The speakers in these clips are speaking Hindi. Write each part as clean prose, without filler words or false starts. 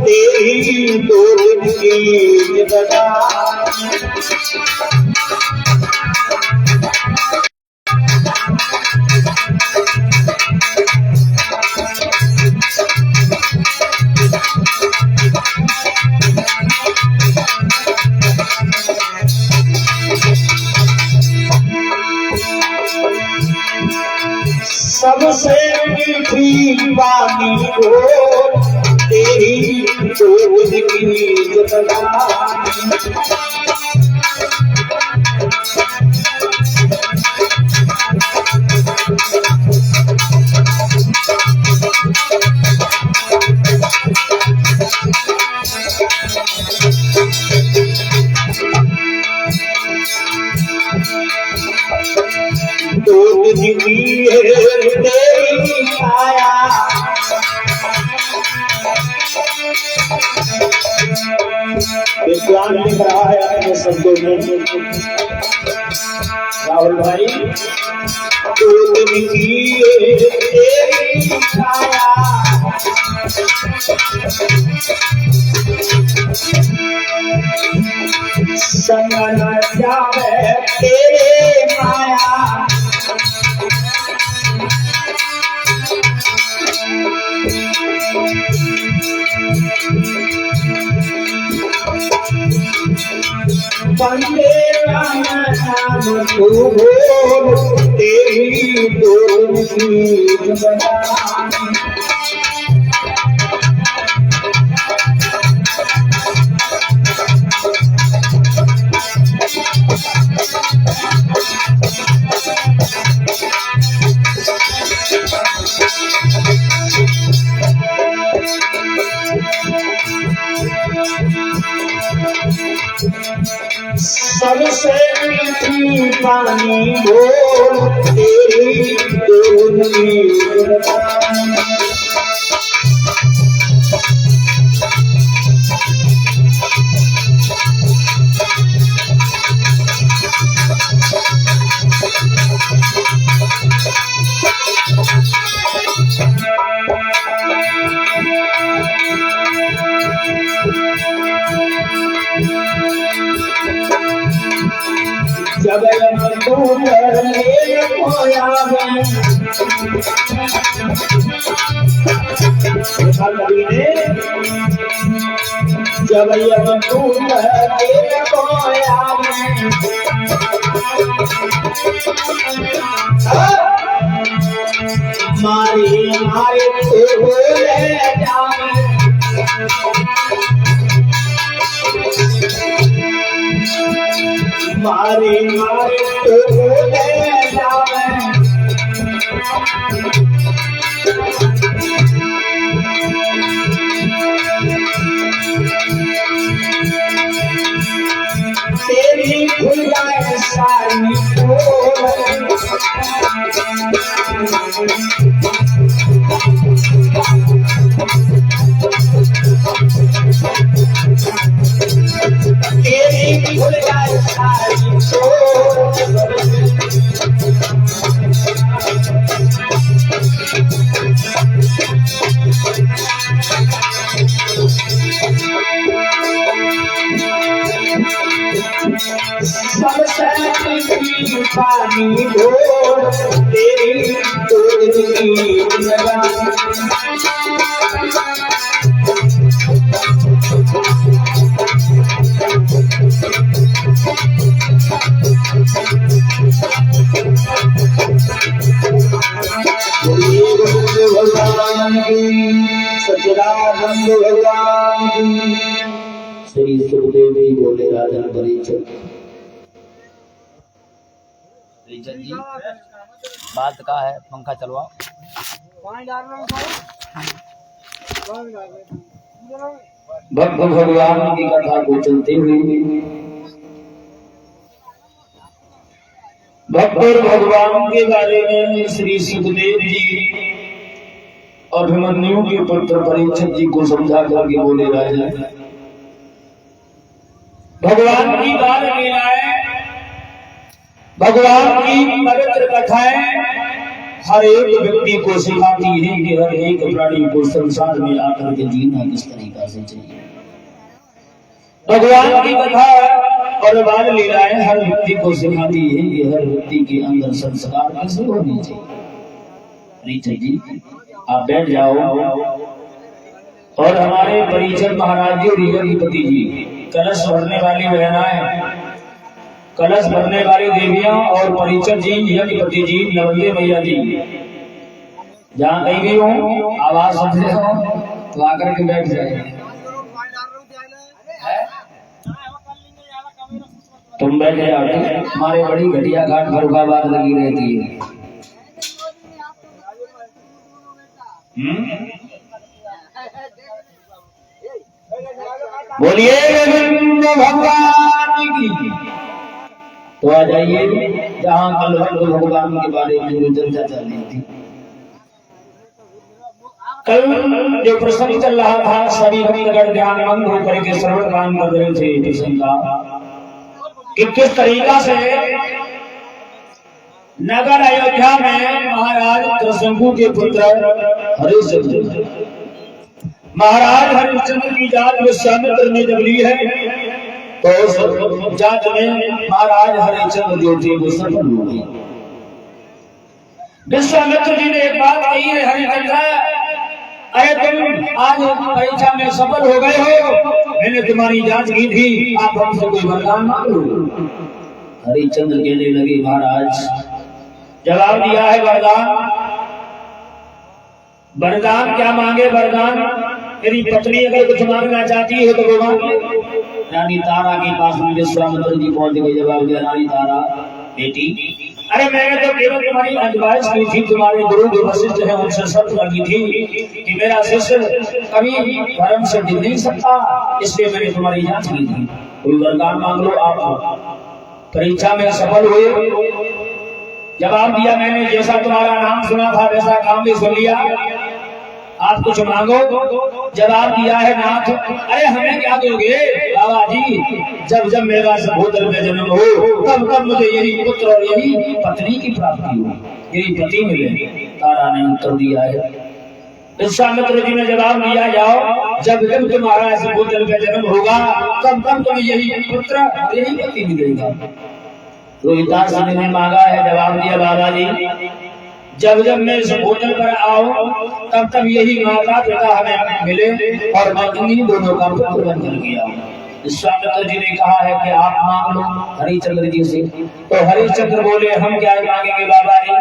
तेरी दूध की बता सबसे मीठी पानी को तेरी दूध की दूध की तेरी छाया विद्वान लिख रहा है अपने शब्दों में राहुल भाई। दूध की तेरी छाया संग न जावे तेरे माया बंदे राम नाम तू बोल तेरी दूध की बता सबसे मीठी पानी बोल तेरी दूध की जब दूध ले खोया जब दूध ले खोया मारी मारे मारे मारे तो ले जावे तेरी खुदाई सारी तेरी खुदाई सारी सबसे मीठी पानी बोल तेरी दूध की भगवान की सच्चिदानंद भगवान की। श्री सुखदेव जी बोले राजन परीक्षित जी बात का है पंखा चलवाओ। भक्त भगवान की कथा को चलते हुए भक्त और भगवान के बारे में श्री सुखदेव जी अभिमन्यु के पुत्र परीक्षित जी को समझा करके बोले राजा भगवान की बाल लीलाएं, भगवान की पवित्र कथाएं हर एक व्यक्ति को सिखाती है कि हर एक प्राणी को संसार में आकर के जीना किस तरीका से चाहिए। भगवान की कथा और बाल लीलाएं हर व्यक्ति को सिखाती है कि हर व्यक्ति के अंदर संस्कार कैसे होने चाहिए। परिचय जी आप बैठ जाओ और हमारे परिचय महाराज जी और यज्ञपति जी, कलश भरने वाली बहनाएं, कलश भरने वाली देवियां और परिचय जी, यज्ञपति जी, नवंदे मैया जी, जहाँ कहीं भी हो आवाज सुन रहे हो तो आकर के बैठ जाए। तुम बैठे जाओ, हमारे बड़ी घटिया घाट फरुखाबाद लगी रहती है। बोलिए भगवान की। तो आ जाइए जहाँ कल भगवान के बारे में जो चर्चा चल रही थी, कल जो प्रसंग चल रहा था सभी भक्तगण ध्यानमंद होकर के श्रवण काम कर रहे थे प्रसंग का कि किस तरीका से नगर अयोध्या में महाराज त्रिशंकु के पुत्र हरिश्चंद्र, महाराज हरिश्चंद्र की जात विश्वामित्र ने जब ली है तो उस जात में महाराज हरिश्चंद्र जो थे वो सफल हो गए। विश्वामित्र जी ने एक बात कही है, हरिश्चंद्र अरे तुम आज परीक्षा में सफल हो गए हो, मैंने तुम्हारी जांच की थी, आप हमसे कोई वरदान मांगो। हरिश्चंद्र कहने लगे महाराज जवाब दिया है वरदान। वरदान क्या मांगे? वरदान मेरी पत्नी अगर कुछ मांगना चाहती है तो वो मांगे। रानी तारा के पास में विश्वामित्र जी पहुंच गए, जवाब दिया रानी तारा बेटी अरे मैंने तो केवल तुम्हारी एडवाइस की थी, तुम्हारे गुरु जो वशिष्ठ है उनसे शर्त लगी थी कि मेरा शिष्य कभी धर्म से गिर नहीं सकता, इसलिए मैंने तुम्हारी जांच की थी, कोई वरदान मांग लो। आप परीक्षा में सफल हुए, जवाब दिया मैंने जैसा तुम्हारा नाम सुना था वैसा काम भी सुन लिया, आप कुछ मांगो। जवाब दिया है नाथ अरे हमें क्या दोगे बाबा जी, जब जब मेरा सहोदर में जन्म हो तब तब मुझे यही पुत्र और यही पत्नी की प्राप्ति हो, यही पति मिले। तारा ने उत्तर दिया है। विश्वामित्र जी ने जवाब दिया जाओ जब जब तुम्हारा सहोदर में जन्म होगा तब तब तुम्हें यही पुत्र और यही पति मिलेगा। रोहितास ने मांगा है, जवाब दिया बाबा जी जब जब मैं इस भोजन पर आऊं तब तब यही माता पिता हमें मिले और मैं इन्हीं दोनों का पुत्र बनकर गया। विश्वामित्र जी ने कहा है कि आप मांग लो हरिश्चंद्र जी से। तो हरिश्चंद्र बोले हम क्या मांगेंगे बाबा जी?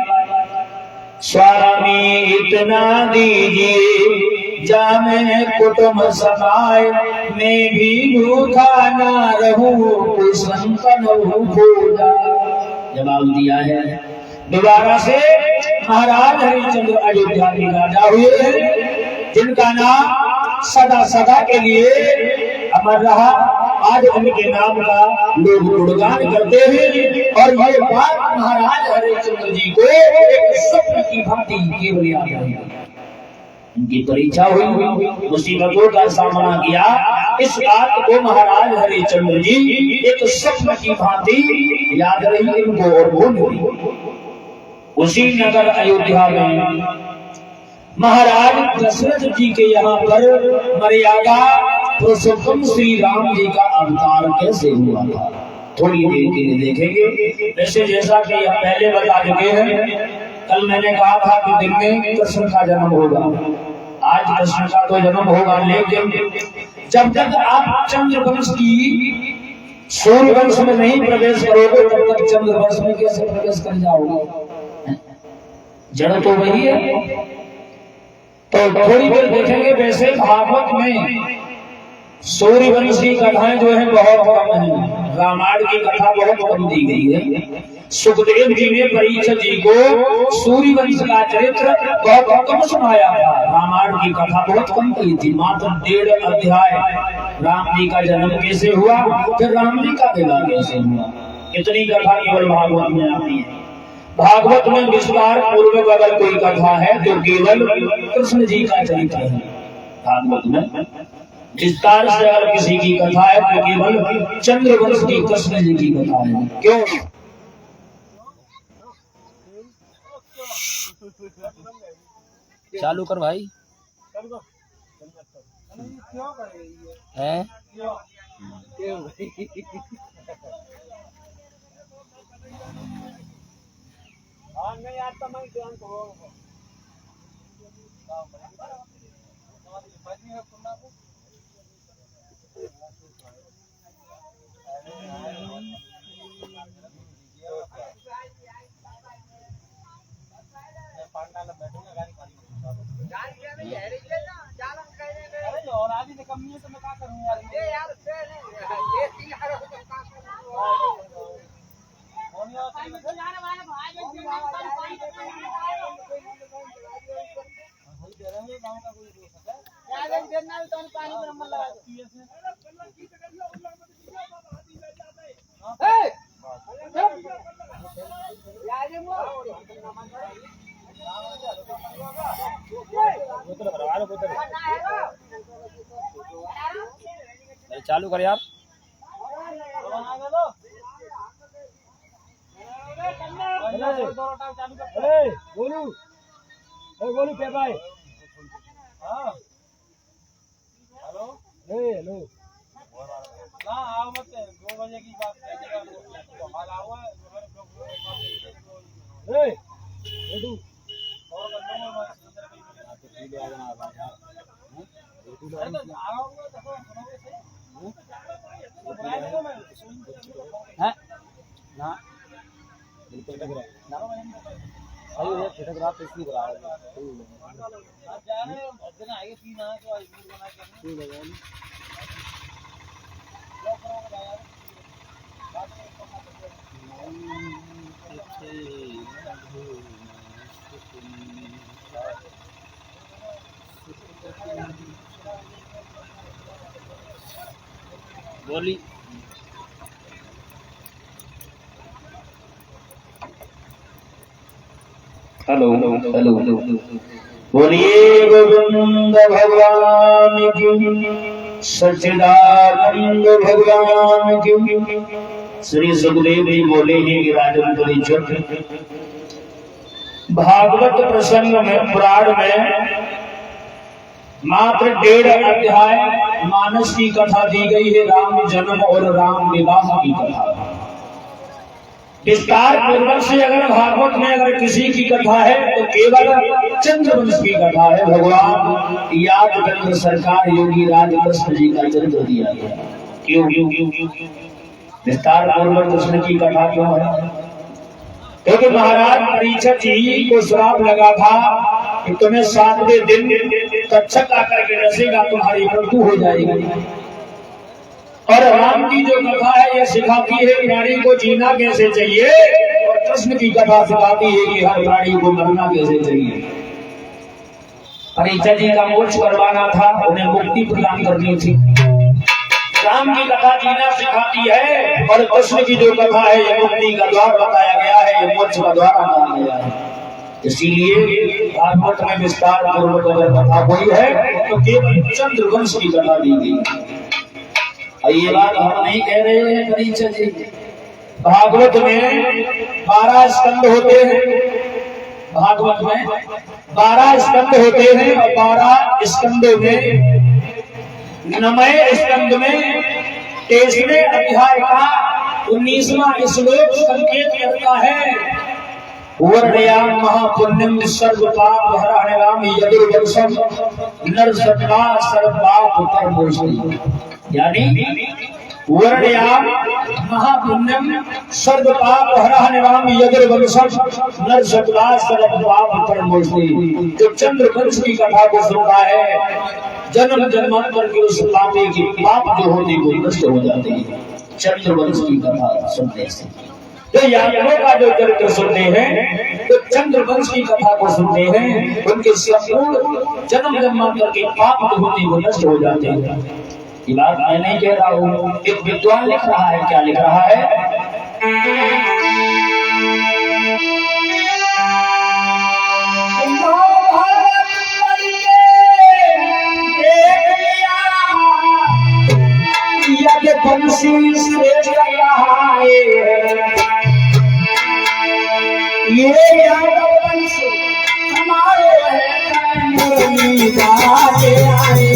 स्वामी इतना दीजिए जामे कुटुंब समाए, मैं भी भूखा ना रहूं संपन्न हो जाए। जवाब दिया है। दोबारा से महाराज हरिश्चंद्र अयोध्या के राजा हुए जिनका नाम सदा सदा के लिए अमर रहा। आज उनके नाम का लोग गुणगान करते हैं और ये बात महाराज हरिश्चंद्र जी को एक स्वप्न की भांति केवल याद रही। उनकी परीक्षा हुई, मुसीबतों का सामना किया, इस बात को महाराज हरिश्चंद्र जी एक स्वप्न की भांति याद रही इनको और भूल गई। उसी नगर अयोध्या में महाराज दशरथ जी के यहाँ पर मर्यादा पुरुषोत्तम श्री राम जी का अवतार कैसे हुआ था थोड़ी देर के लिए देखेंगे। वैसे जैसा कि हम पहले बता चुके हैं, कल मैंने कहा था कि दिन में कृष्ण का जन्म होगा, आज कृष्ण का तो जन्म होगा, लेकिन जब तक आप चंद्रवंश की सूर्यवंश में नहीं प्रवेश करोगे तब तक चंद्रवंश में कैसे प्रवेश कर जाओगे? जड़ तो वही है। तो थोड़ी देर देखेंगे। वैसे भागवत में सूर्यवंशी कथाएं जो है बहुत कम है, रामायण की कथा बहुत कम दी गई है। सुखदेव जी ने परीक्षित जी को सूर्यवंश का चरित्र बहुत कम सुनाया था, रामायण की कथा बहुत कम कही थी, मात्र 1.5 अध्याय। राम जी का जन्म कैसे हुआ, फिर राम जी का विवाह कैसे हुआ, इतनी कथा केवल भागवत में आती है। भागवत में विस्तार पूर्वक अगर कोई कथा है तो केवल कृष्ण जी का चरित्र है भागवत में। विस्तार से अगर किसी की कथा है तो केवल चंद्रवंश की कृष्ण जी की कथा है। क्यों? चालू कर भाई हैं। चालू कर यार। बोलू पे भाई। हेलो ना आओ मत 2 बजे की बात बोली। हेलो हेलो बोलिए गोविंद भगवान की, सच्चिदानंद भगवान की। श्री सुखदेव जी बोले हैं कि राजन परिचय भागवत प्रसंग में पुराण में मात्र 1.5 अध्याय मानस की कथा दी गई है। राम जन्म और राम विवाह की कथा विस्तार पूर्वक से अगर भागवत में अगर किसी की कथा है तो केवल चंद्रवंश की कथा है। भगवान याद केंद्र सरकार योगी राज कृष्ण जी का चरित्र दिया गया। क्यों विस्तार पूर्वक कृष्ण की कथा क्यों है? क्योंकि महाराज परीक्षित जी को श्राप लगा था कि तुम्हें 7वें दिन तक्षक आकर के रसेगा, तुम्हारी मृत्यु हो जाएगी। और राम की जो कथा है यह सिखाती है प्राणी को जीना कैसे चाहिए, और कृष्ण की कथा सिखाती है कि हर प्राणी को मरना कैसे चाहिए। परीक्षित जी का मोक्ष करवाना था, उन्हें मुक्ति प्रदान करनी थी। राम की कथा जीना सिखाती है और कृष्ण की जो कथा है यह मुक्ति का द्वार बताया गया है, यह मोक्ष का द्वार बताया गया है। इसीलिए भागवत में विस्तार पूर्वक अगर कथा कोई है तो केवल चंद्रवंश की कथा दी गई। ये बात हम नहीं कह रहे हैं परीक्षित जी। भागवत में 12 स्कंद होते हैं। भागवत में 12 स्कंद होते हैं और 12 स्कंदों में 9वें स्कंद में 23वें अध्याय का 19वां श्लोक संकेत करता है वर्णयाम महापुण्यम सर्व पाप हरहणाम यदुर्वंशम नरसत्ता सर्व पाप परमोषि। यानी वर्णयाम महापुण्यम सर्व पाप हरहणाम यदुर्वंशम नरसत्ता सर्व पाप परमोषि। जो चंद्रवंश की कथा को सुनता है जन्म जन्मांतर के उस पापी के पाप जो होते वो नष्ट हो जाते हैं चंद्रवंश की कथा सुनने से। तो यादवों का जो चरित्र सुनते हैं तो चंद्रवंश की कथा को सुनते हैं, उनके संपूर्ण जन्म जन्मांतर के पाप जो होते वो नष्ट हो जाते हैं। ये बात मैं नहीं कह रहा हूँ, एक विद्वान लिख रहा है। क्या लिख रहा है? बंसी श्रेष्ठ कहाए ये यादव वंश हमारे मुरली गाते आए।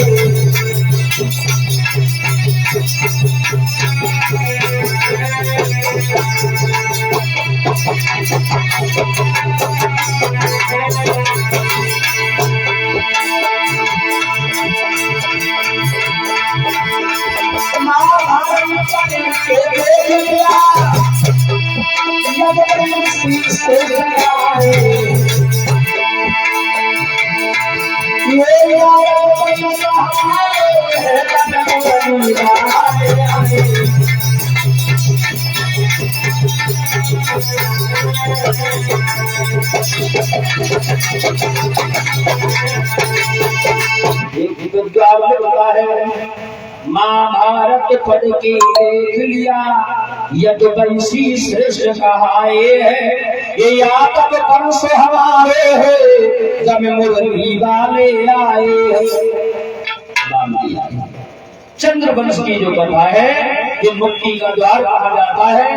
महाभारत पढ़ के देख लिया यदुवंशी श्रेष्ठ कहाए है ये यादव वंश हमारे है जब मुरली वाले आए हैं। चंद्र वंश की जो कथा है ये मुक्ति का द्वार कहा जाता है,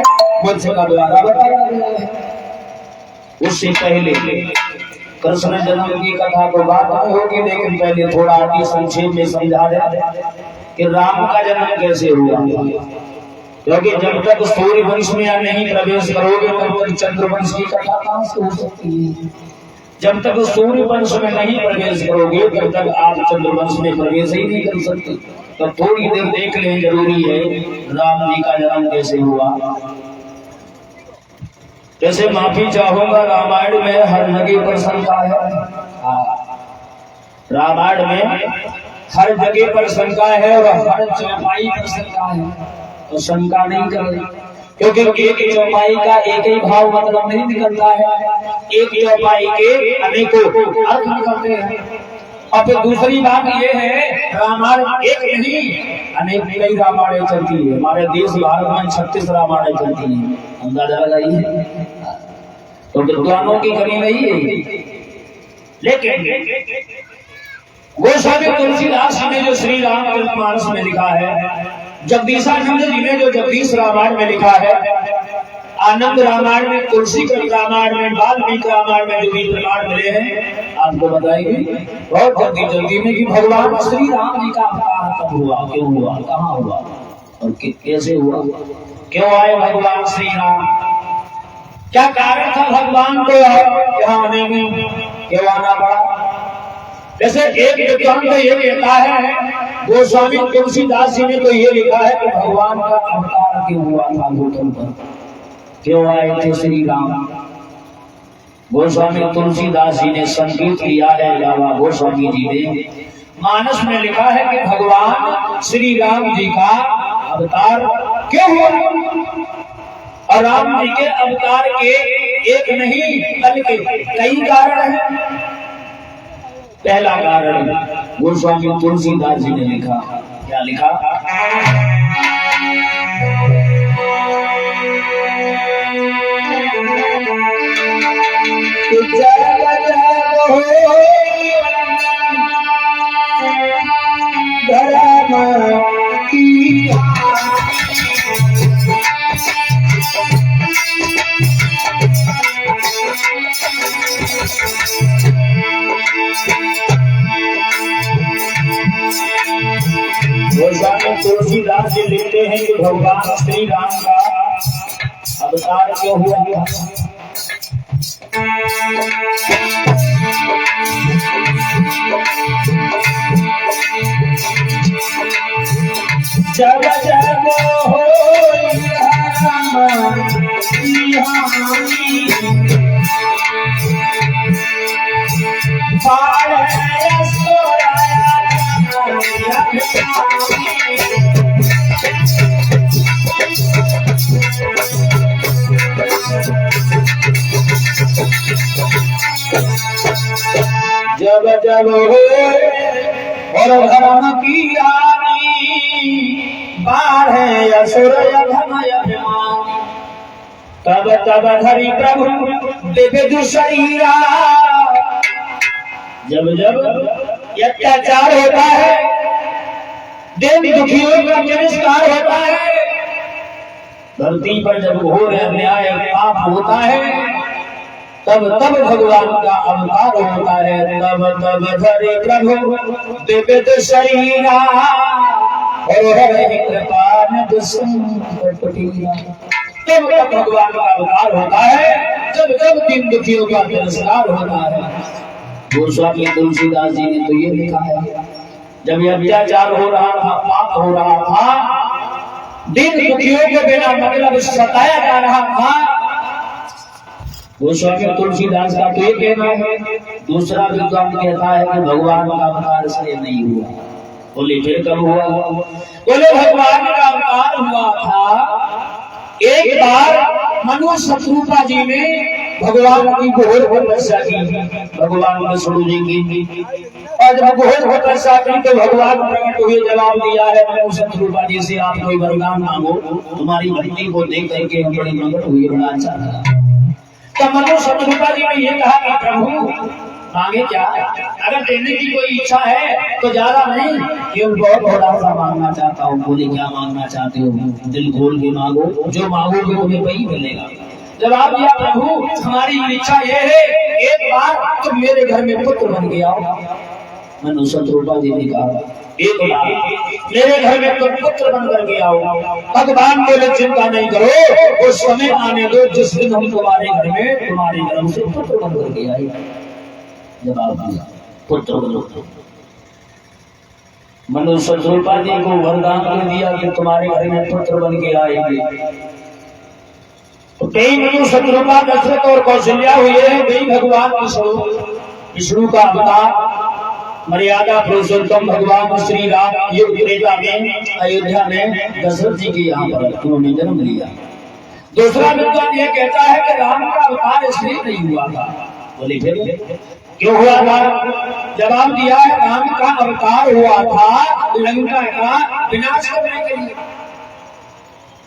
वंश का द्वार बताया गया है। उससे पहले कृष्ण जन्म की कथा को बात नहीं होगी, लेकिन पहले थोड़ा अति संक्षेप में समझा दे कि राम का जन्म कैसे हुआ। क्योंकि जब तक सूर्य वंश में नहीं प्रवेश करोगे तब तक चंद्र वंश की कथा कहां से हो सकती है। जब तक सूर्य वंश में नहीं प्रवेश करोगे तब तक आप चंद्र वंश में प्रवेश ही नहीं कर सकते। तो थोड़ी देर देख लें, जरूरी है राम जी का जन्म कैसे हुआ। जैसे माफी चाहूंगा, रामायण में हर जगह पर शंका है। रामायण में हर जगह पर शंका है और हर चौपाई पर शंका है, तो शंका नहीं करें, क्योंकि एक चौपाई का एक ही भाव मतलब नहीं निकलता है। एक चौपाई के अनेकों अर्थ निकलते हैं। और फिर दूसरी बात यह है, रामायण एक नहीं अनेक कई रामायण चलती है। हमारे देश भारत में 36 रामायण चलती है, अंदाजा लगाइए। तो विद्वानों की कमी नहीं है। लेकिन गोस्वामी तुलसीदास जी ने जो श्री रामचरितमानस में लिखा है, जगदीशानंद जी ने जो जगदीश रामायण में लिखा है, आनंद रामायण में, तुलसी रामायण में, वाल्मीकि रामायण में जो भी प्रमाण मिले हैं आपको बताएंगे और जल्दी जल्दी में कि भगवान श्री राम जी का अवतार कब हुआ, क्यों हुआ, कहाँ हुआ और कैसे हुआ, क्यों आए भगवान श्री राम, क्या कारण था भगवान को यहाँ आने में, क्यों आना पड़ा। जैसे एक विद्वान तो ये कहता है, गोस्वामी तुलसीदास जी ने तो ये लिखा है कि भगवान का अवतार क्यों हुआ था भूतल पर, क्यों आए थे श्री राम। गोस्वामी तुलसीदास जी ने संकेत लिया है, बाबा गोस्वामी जी ने मानस में लिखा है कि भगवान श्री राम जी का अवतार क्यों हुआ। और राम जी के अवतार के एक नहीं बल्कि कई कारण हैं। पहला कारण गोस्वामी तुलसीदास जी ने लिखा, क्या लिखा, गोस्वामी तुलसीदास जी लिखते हैं कि भगवान श्री राम का अवतार क्यों हुआ। जब जब हो जब जब हो और धर्म की रानी बाढ़े असुर अधम अभिमान, तब तब धरि प्रभु दिव्य दुशरीरा। जब जब अत्याचार होता है, देवी दुखियों का तिरस्कार होता है, धरती पर जब घोर अन्याय पाप होता है तब तब भगवान का अवतार होता है। तब तब धरे प्रभु दिव्य शरीरा और हरे कृपा निध संकटीरा। तब तब भगवान का अवतार होता है जब जब तीन दुखियों का तिरस्कार होता है। गोस्वामी तुलसीदास जी ने तो ये लिखा है, जब ये अत्याचार हो रहा था, पाप हो रहा था, दिन दुखियों के बिना मतलब सताया जा रहा था, गोस्वामी तुलसीदास का तो ये कहना है। दूसरा विद्वान कहता है कि भगवान का अवतार इसलिए नहीं हुआ। बोले फिर कब हुआ? बोले भगवान का अवतार हुआ था एक बार मनु शत्रुपा जी ने भगवान की घोर तपस्या की, भगवान के स्वरूप की, और जब घोर तपस्या की तो भगवान प्रकट हुए, जवाब दिया है मनु शत्रुपा जी से, आप कोई वरदान मांगो, तुम्हारी भक्ति को देख करके हम बड़े मगन हुए, बड़ा अच्छा लगा। तो मनु शत्रुपा जी ने ये कहा कि प्रभु मांगे क्या? अगर देने की कोई इच्छा है तो ज्यादा नहीं, केवल बहुत थोड़ा सा मांगना चाहता हूँ। बोले क्या मांगना चाहते हो? दिल खोल के मांगो, जो मांगोगे तुम्हें वही मिलेगा। जवाब दिया प्रभु हमारी इच्छा ये है, एक बार तुम मेरे घर में पुत्र बन के आओ। मनु शत्रुपा जी ने कहा एक बार मेरे घर में तुम पुत्र बन करके आओ। भगवान बोले चिंता नहीं करो, वो समय आने दो जिस दिन हम तुम्हारे घर में तुम्हारे गर्भ से पुत्र बन करके आए। जवाब दिया पुत्र बनो। मनु शत्रुपा जी को वरदान दे दिया कि तुम्हारे घर में पुत्र बन के आएंगे। तो कई मनु शत्रुपा दशरथ और कौशल्या हुए हैं, कई भगवान विष्णु का अवतार मर्यादा पुरुषोत्तम भगवान श्री राम युग त्रेता में अयोध्या में दशरथ जी के यहाँ पर उन्होंने जन्म लिया। दूसरा विद्वान ये कहता है कि राम का अवतार इसलिए नहीं हुआ था। बोले फिर क्यों हुआ था? जवाब दिया है राम का अवतार हुआ था लंका का विनाश करने के लिए।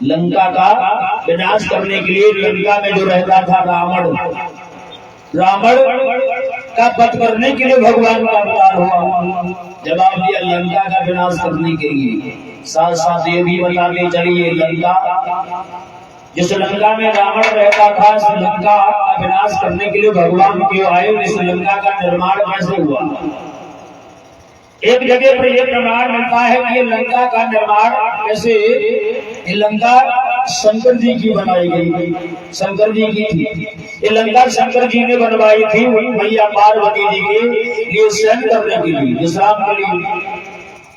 लंका का विनाश करने के लिए लंका में जो रहता था रावण का वध करने के लिए भगवान का अवतार हुआ। जवाब दिया लंका का विनाश करने के लिए। साथ साथ ये भी बताते चलिए लंका, जिस लंका में रावण रहता था, इस लंका का विनाश करने के लिए भगवान क्यों आए? इस लंका का निर्माण कैसे हुआ? एक जगह पर यह प्रमाण मिलता है कि लंका का निर्माण कैसे, लंका शंकर जी की बनाई गई, शंकर जी की थी ये लंका, शंकर जी ने बनवाई थी मैया पार्वती जी के लिए शयन करने के लिए, विश्राम के लिए।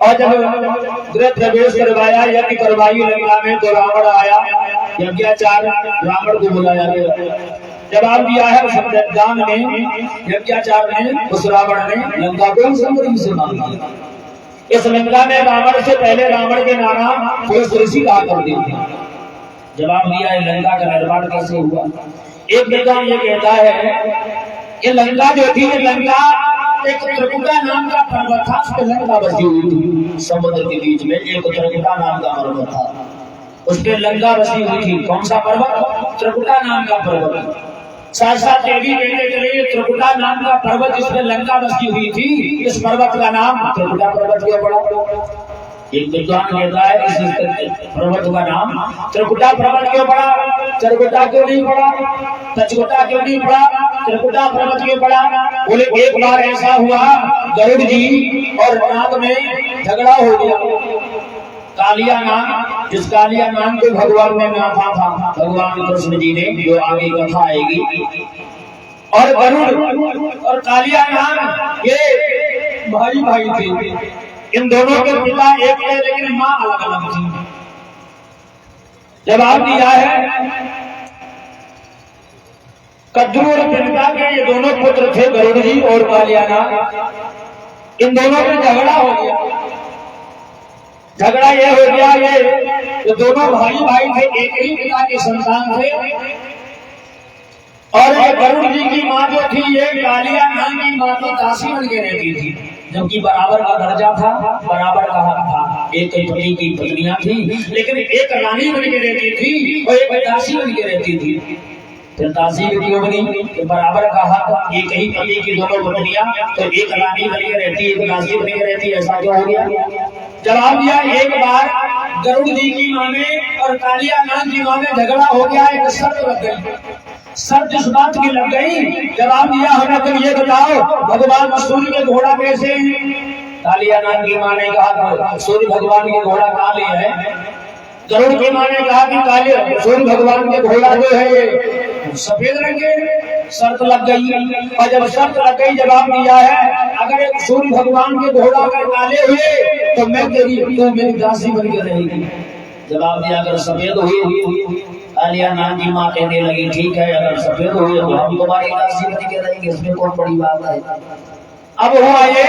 और जब गृह प्रवेश करवाया, यज्ञ करवाई लंका में, तो रावण आया, यज्ञाचार रावण को बुलाया गया। जवाब दिया है उस दान में, यज्ञाचार ने, उस रावण ने लंका को शंकर जी से मांग लिया। इस लंका में रावण से पहले रावण के नाना पुरुष ऋषि कहा करते थे। जवाब दिया है लंका का निर्माण कैसे हुआ? एक विद्वान ये कहता है ये लंका जो थी, ये लंका एक त्रिकुटा नाम का पर्वत था, उस पर लंका बसी हुई थी। समुद्र के बीच में एक त्रिकुटा नाम का पर्वत था, उस पर लंका बसी हुई थी। कौन सा पर्वत? त्रिकुटा नाम का पर्वत। साथ साथ ये भी कहते चले त्रिकुटा नाम का पर्वत जिसमें लंका बसी हुई थी, इस पर्वत का नाम त्रिकुटा पर्वत क्यों पड़ा? एक विद्वान कहता है इस पर्वत का नाम त्रिकुटा पर्वत क्यों पड़ा? त्रिकुटा क्यों नहीं पड़ा? तचकुटा क्यों नहीं पड़ा? त्रिकुटा पर्वत क्यों पड़ा? बोले एक बार ऐसा हुआ, गरुड़ जी और नाग में झगड़ा हो गया। कालिया नाग, जिस कालिया नाग को भगवान ने नाथा था भगवान कृष्ण जी ने, जो आगे कथा आएगी, और गरुड़ और कालिया नाग ये भाई भाई थे। इन दोनों के पिता एक थे लेकिन माँ अलग अलग थी। जवाब दिया है कद्रू और तिनका के ये दोनों पुत्र थे, गरुड़ जी और कालिया नाग। इन दोनों में झगड़ा हो गया। झगड़ा ये हो गया, ये दोनों भाई भाई थे, एक ही पिता के संतान थे। और गरुड़ जी की माँ जो थी, ये कालिया नाग की माँ तो दासी बन के रहती थी, जबकि बराबर का दर्जा था, बराबर का हक था। एक पति की पत्नियां थी, लेकिन एक रानी बन के रहती थी और एक दासी बन के रहती थी। फिर दासी भी क्यों बनी? बराबर का हक, एक ही पति की दोनों पत्नियां, तो एक रानी बन के रहती, एक दासी बन के रहती, ऐसा क्यों हो गया? जवाब दिया एक बार गरुड़ जी की माँ में और कालिया नाग की माँ में झगड़ा हो गया, एक शर्त लग गई। शर्त इस बात की लग गई, जवाब दिया हमें, तुम ये बताओ भगवान सूर्य के घोड़ा कैसे हैं? कालिया नाग की माँ ने कहा सूर्य भगवान के घोड़ा काले है। गरुड़ की माँ ने कहा कि काले सूर्य भगवान के घोड़ा जो है ये सफेद रंग के। शर्त लग गई, और जब शर्त लग गई जवाब दिया है, अगर एक सूर्य भगवान के घोड़ा अगर काले हुए तो मैं तो मेरी दासी बन के रहेगी। जवाब दिया अगर सफेद हुए, कालिया नाग की माँ कहने लगी ठीक है, अगर सफेद हुए तो हम तुम्हारी दासी बन के रहेंगे, इसमें कौन बड़ी बात है। अब हुआ ये,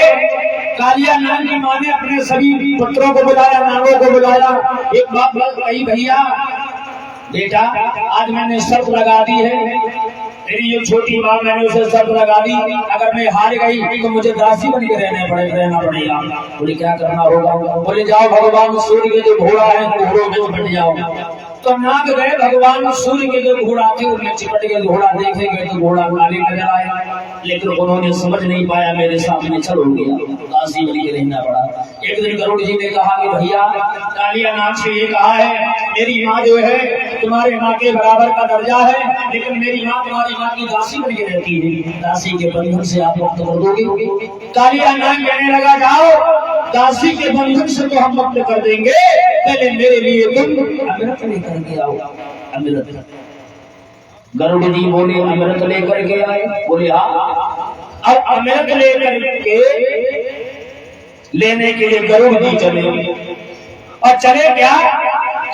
कालिया नाग की माँ ने अपने सभी पुत्रों को बुलाया, नागों को बुलाया, एक बात कही, भैया बेटा आज मैंने शर्त लगा दी है, तेरी ये छोटी माँ मैंने उसे शर्त लगा दी, अगर मैं हार गई तो मुझे दासी बन के रहना पड़ेगा। बोले क्या करना होगा? बोले जाओ भगवान सूर्य के जो घोड़ा है घोड़ों में बैठ जाओ। तो नाग गए भगवान सूर्य के जो घोड़ा थे उनमें चिपट गए। घोड़ा देखेंगे तो घोड़ा काली नजर आया, लेकिन उन्होंने समझ नहीं पाया, मेरे सामने छल हो गया, दासी बन के रहना पड़ा। एक दिन गरुड़ जी ने कहा कि भैया कालिया नाग से ये कहा है, मेरी माँ जो है तुम्हारे माँ के बराबर का दर्जा है, लेकिन मेरी माँ तुम्हारी माँ की दासी बन के रहती है, दासी के बंधन से आप मुक्त कर दोगे। कालिया नाग कहने लगा जाओ दासी के बंधन से तो हम मुक्त कर देंगे, पहले मेरे लिए तुम अमृत लेकर के आओ। अमृत गरुड़ जी बोले अमृत लेकर के आए? बोले हाँ। अब अमृत लेकर के लेने के लिए गरुड़ जी चले, और चले क्या,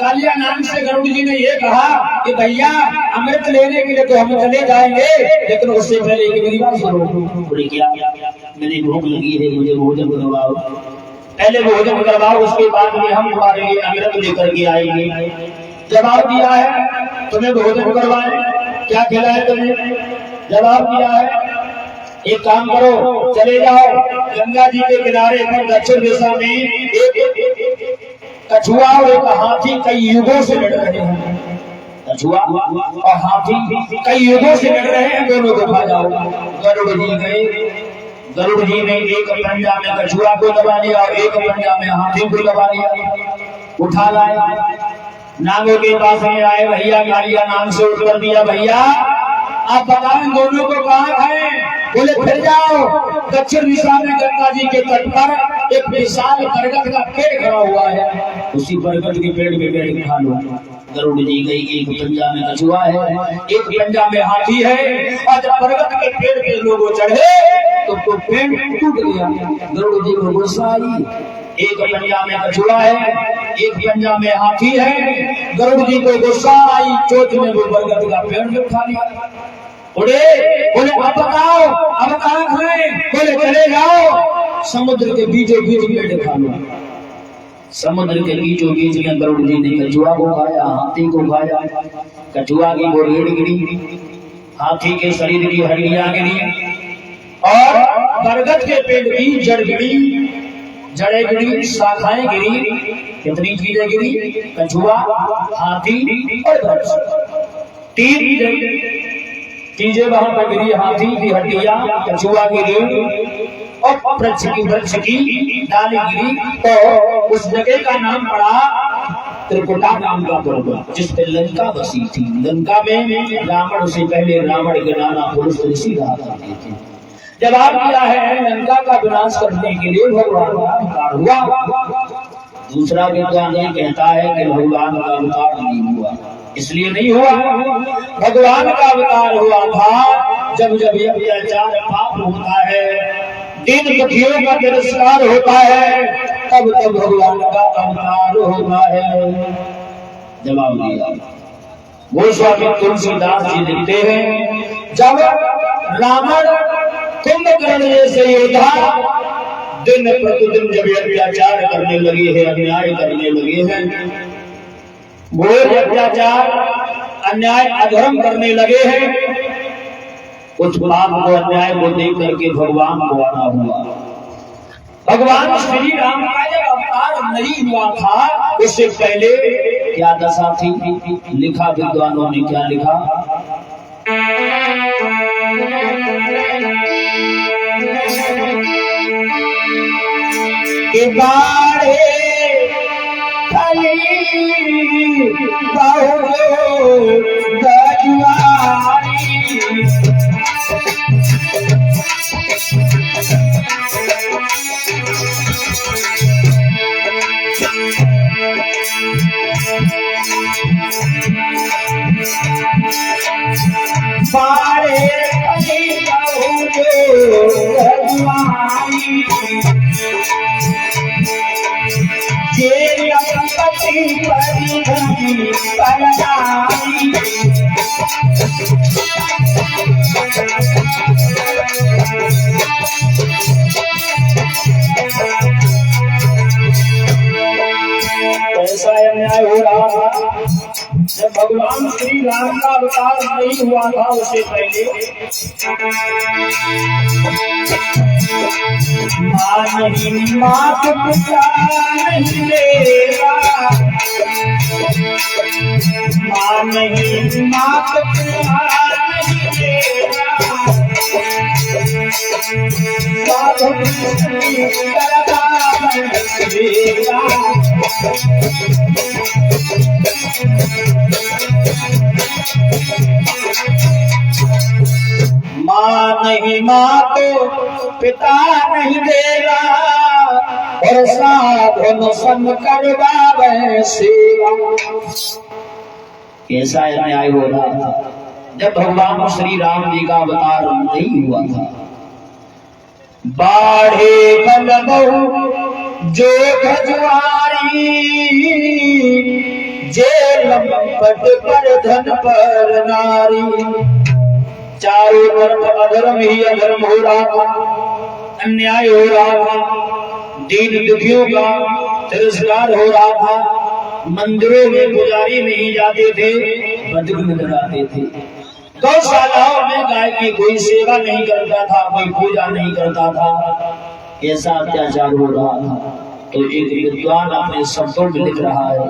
कालिया नाग से गरुड़ जी ने ये कहा कि भैया अमृत लेने के लिए तो हम चले जाएंगे, लेकिन उससे पहले मेरी बात सुनो। बोले क्या? मेरी भूख लगी है, मुझे भोजन करवाओ, पहले भोजन करवाओ, उसके बाद में हम तुम्हारे लिए अमृत लेकर के आएंगे। जवाब दिया है तुम्हें भोजन करवाए, क्या खिलाए तुम्हें? जवाब दिया है एक काम करो, चले जाओ गंगा जी के किनारे पर दक्षिण दिशा में एक कछुआ और एक हाथी कई युगों से लड़ रहे हैं। कछुआ और हाथी कई युगों से लड़ रहे हैं, दोनों को खा जाओ। गरुड़ जी गए, गरुड़ जी ने एक पंजा में कछुआ को दबा लिया और एक पंजा में हाथी को दबा लिया, उठा लाए, नागों के पास में आए। भैया कालिया नाग से उत्तर दिया, भैया आप बताएं दोनों को कहाँ है? बोले फिर जाओ दक्षिण दिशा में गंगा जी के तट पर एक विशाल बरगद का पेड़ खड़ा हुआ है, उसी बरगद के पेड़ में बैठ के खा लो। गरुड़ जी गई, एक पंजा में कछुआ है, एक पंजा में हाथी है, और जब बरगद के पेड़ पे लोग चढ़े तो पेड़ टूट गया। गरुड़ जी को गुस्सा आई, एक पंजा में कछुआ है, एक पंजा में हाथी है। गरुड़ जी को गुस्सा आई, चोट में वो बरगद का पेड़ में खा लिया। बोले अब बताओ अब कहाँ खाए? बोले चले जाओ समुद्र के बीचों बीच पेड़ खा लो। समुद्र के बीचों बीच में गरुड़ जी ने कछुआ को खाया, हाथी को खाया। कछुआ की वो रीढ़ गिरी, हाथी के शरीर की हड्डियां गिरी, और बरगद के पेड़ की जड़ गिरी, जड़ें गिरी, शाखाएं गिरी। कितनी चीजें गिरी? कछुआ, हाथी और वृक्ष, तीन चीजें वहां पर गिरी। हाथी की हड्डियां, कछुआ की रीढ़ और वृक्ष की डाली गिरी। तो उस जगह का नाम पड़ा त्रिकुटा नाम का पर्वत, जिस पे लंका बसी थी। लंका में रावण से पहले रावण के नाना पुरुष ऋषि रहा करते थे। जवाब दिया है लंका का विनाश करने के लिए भगवान का अवतार हुआ। दूसरा विद्वान ये कहता है कि भगवान का अवतार नहीं हुआ, इसलिए नहीं हुआ, भगवान का अवतार हुआ था जब जब ये अत्याचार पाप होता है, दिन दुखियों का तिरस्कार होता है, तब तब भगवान का अवतार होता है। जवाब दिया गोस्वामी तुलसीदास जी लिखते हैं, जब रावण कुंभकर्ण जैसे योद्धा दिन प्रतिदिन जब अत्याचार करने लगे हैं, अन्याय करने लगे हैं, घोर अत्याचार अन्याय अधर्म करने लगे हैं, उस पाप को अन्याय को देख करके भगवान को आना हुआ। भगवान श्री राम का जब अवतार नहीं हुआ था, उससे पहले क्या दशा थी? लिखा विद्वानों ने क्या लिखा? बाड़े बहु दजुआरी पारे जे पति परिधि परनाई ऐसा अन्याय हो रहा था जब भगवान श्री राम का अवतार नहीं हुआ था उससे पहले माँ नहीं मात पिता नहीं देगा माँ नहीं मात पिता नहीं देगा साधु करता नहीं देगा माँ नहीं माँ तो पिता नहीं देगा और साधन सम करवावे सेवा। कैसा अन्याय हो रहा था जब भगवान श्री राम जी का अवतार नहीं हुआ था। बाढ़े बल बहु जो खजुआरी जे लंपट पर धन पर नारी चारों तरफ अधर्म ही अधर्म हो रहा था अन्याय हो रहा था दीन दुखियों का तिरस्कार हो रहा था। मंदिरों में पुजारी नहीं जाते थे बदगुण कराते थे। गौशालाओं में गाय की कोई सेवा नहीं करता था कोई पूजा नहीं करता था। ऐसा अत्याचार हो रहा था। तो एक विद्वान अपने शब्दों में लिख रहा है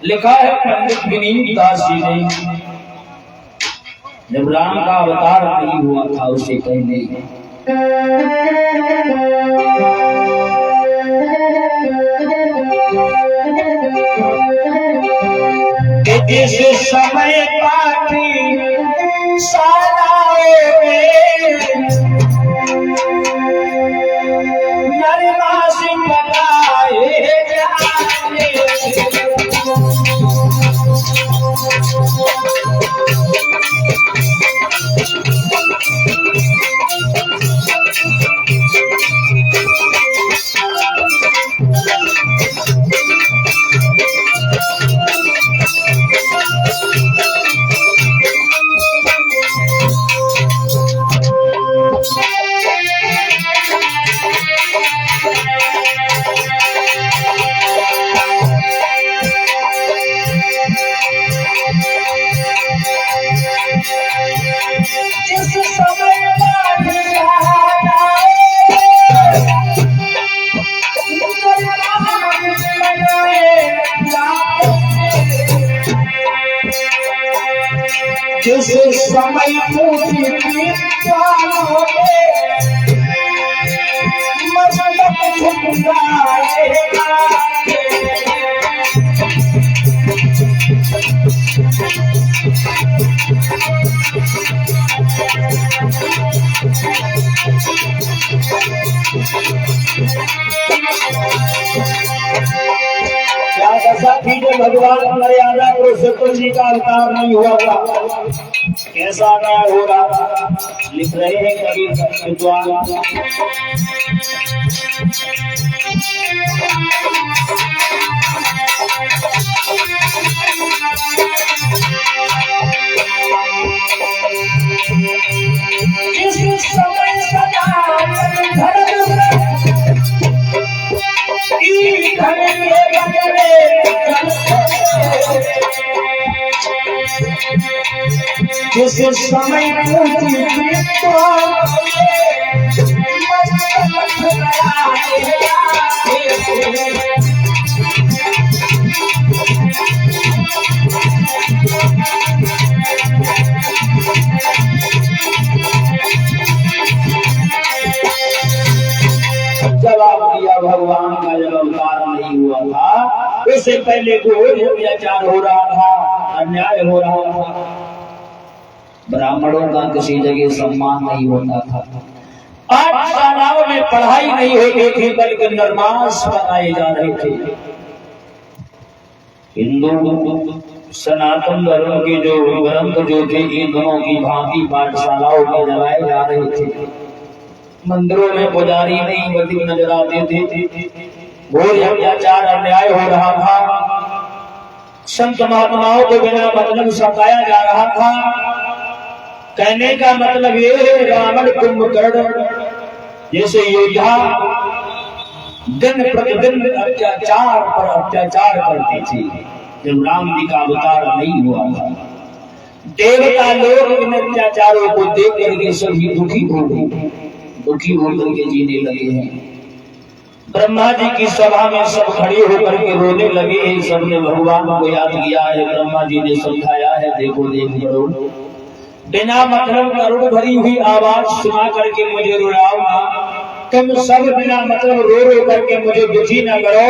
लिखा है पंडित विनीत दास जी ने जब राम का अवतार नहीं हुआ था उसे कहने इस समय पाठी शालाओं में नरमासी पकाए जाए जिस समय पूरी क्या दशा थी जो भगवान मर्यादा पुरुषोत्तम जी का अवतार नहीं हुआ था। कैसा न्याय हो रहा था लिख रहे हैं कवि विद्वान जिस समय सदा जिस समय जवाब दिया भगवान का जब अवतार नहीं हुआ था उस उससे पहले कोई अत्याचार हो रहा था, अन्याय हो रहा था। ब्राह्मणों का किसी जगह सम्मान नहीं होता था। पाठशालाओं में पढ़ाई नहीं होती थी, बल्कि नरमास बनाए जा रहे थे। हिंदू सनातन धर्म के जो ग्रंथ जो थे, इन दोनों की भांति पाठशालाओं में जलाए जा रहे थे। मंदिरों में पुजारी नहीं बल्कि नजर आते थे। घोर अत्याचार अन्याय हो रहा था। संत महात्माओं को बिना मतलब सताया जा रहा था। कहने का मतलब ये है, रावण कुंभकर्ण जैसे योद्धा दिन प्रतिदिन अत्याचार पर अत्याचार करते थे। जब राम जी का अवतार नहीं हुआ था, देवता लोग इन अत्याचारों को देख करके सभी दुखी हो गए, दुखी होकर के जीने लगे हैं। ब्रह्मा जी की सभा में सब खड़े होकर के रोने लगे हैं। सबने भगवान को याद किया है। ब्रह्मा जी ने समझाया है, देखो देख करो, बिना मतलब करुण भरी हुई आवाज सुना करके मुझे रुलाओ। तुम सब बिना मतलब रो रो करके मुझे दुखी न करो।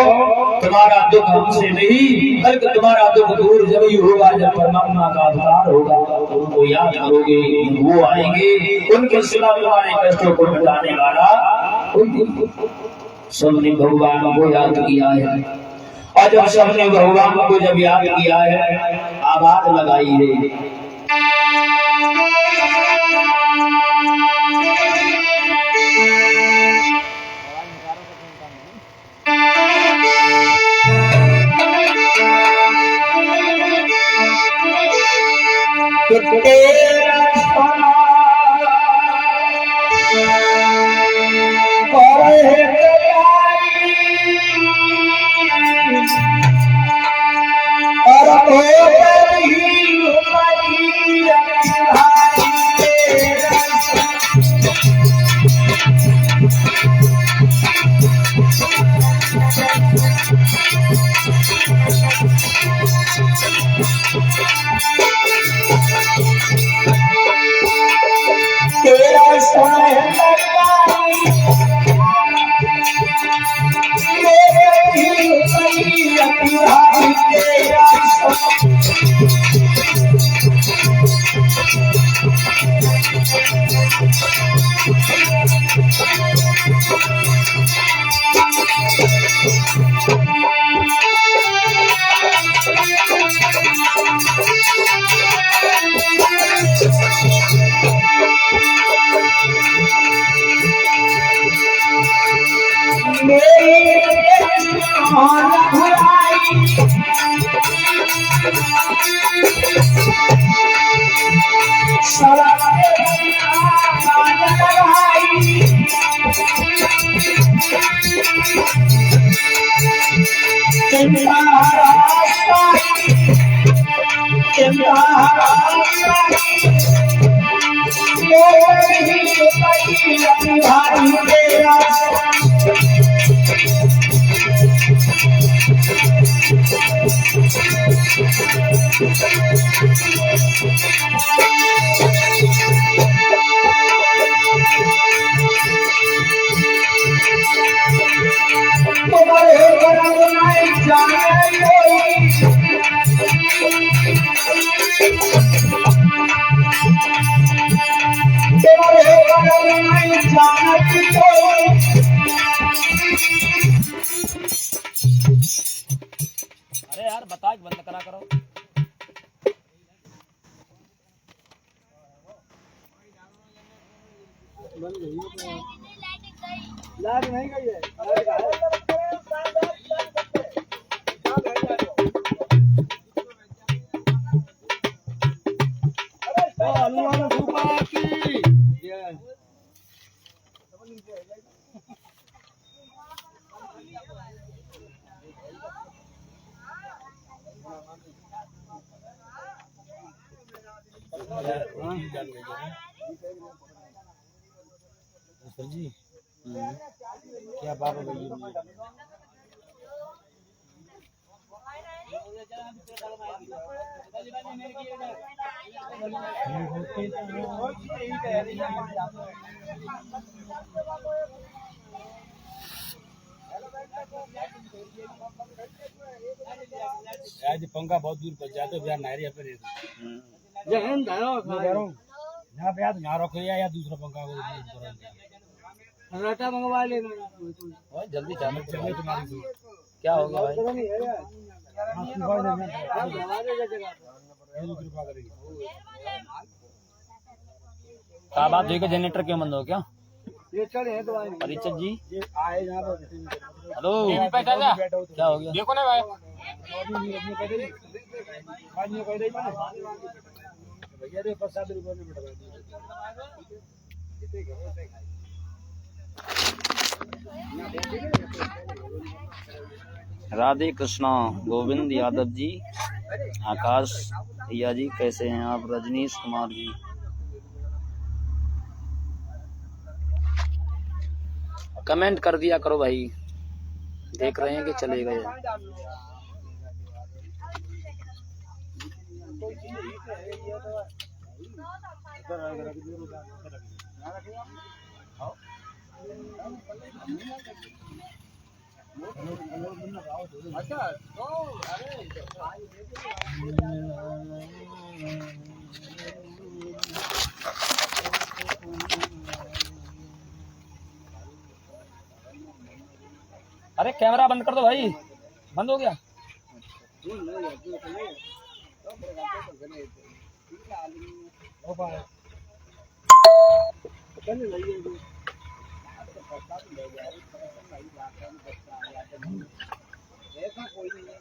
तुम्हारा दुख हमसे नहीं, बल्कि तुम्हारा दुख दूर जब ही होगा जब परमात्मा का अवतार होगा। उनको याद करोगे, वो आएंगे, उनके सिवा तुम्हारे कष्टों को मिटाने वाला कोई। सबने भगवान को याद किया है, और जब सबने भगवान को जब याद किया है, आवाज लगाई है, अरे यार बता, बंद करा करो। लाइट नहीं गई है। जी क्या बात है भाई? आज पंखा बहुत दूर पहुंच जाते बिहार नायरी अपन जहन यहाँ पे यार यहाँ रखो या दूसरा पंखा रटा मंगवा लेना जल्दी जाना चले तुम्हारी क्या हो गया भाई कृपा करेगी क्या बात हुई कि जनरेटर क्यों बंद हो क्या ये चले हैं तो परिचय जी ये आए यहाँ पर हेलो क्या हो गया देखो ना भाई भैया रे 7 रुपये में बैठा राधे कृष्णा गोविंद यादव जी, आकाश भैया जी कैसे हैं आप, रजनीश कुमार जी, कमेंट कर दिया करो भाई, देख रहे हैं कि चले गए। अरे कैमरा बंद कर दो भाई, बंद हो गया। ऐसा कोई नहीं है,